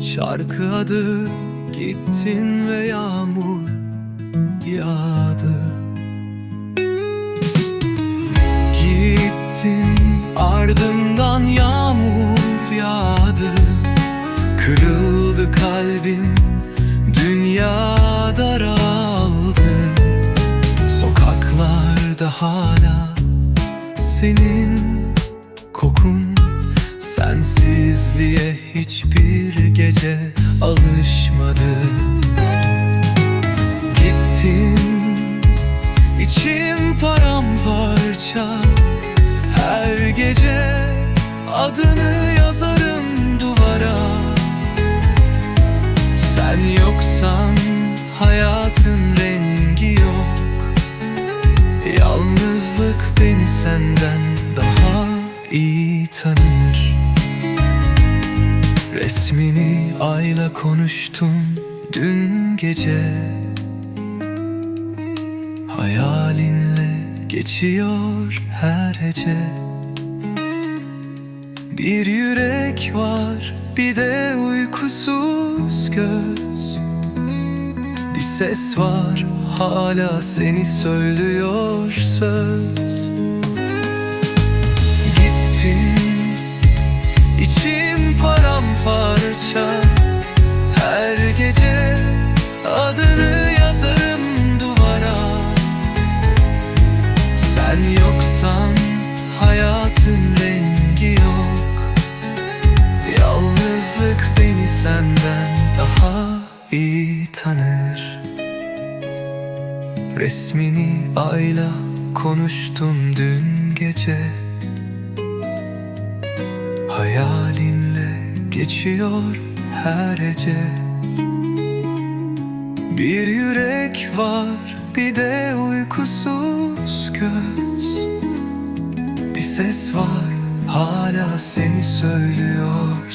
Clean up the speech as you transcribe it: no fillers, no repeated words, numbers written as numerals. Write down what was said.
Şarkı adı gittin ve yağmur yağdı. Gittin ardından yağmur yağdı. Kırıldı kalbim, dünya daraldı. Sokaklarda hala senin kokun. Sensizliğe hiçbir gece alışmadı. Gittin, içim paramparça. Her gece adını yazarım duvara. Sen yoksan hayatın rengi yok. Yalnızlık beni senden daha iyi tanır. Resmini ayla konuştum dün gece. Hayalinle geçiyor her hece. Bir yürek var, bir de uykusuz göz. Bir ses var, hala seni söylüyor söz. Gittin, içim paramparça. Her gece adını yazarım duvara. Sen yoksan hayatın rengi yok. Yalnızlık beni senden daha iyi tanır. Resmini ayla konuştum dün gece. Hayalinle geçiyor her hece. Bir yürek var, bir de uykusuz göz. Bir ses var, hala seni söylüyor.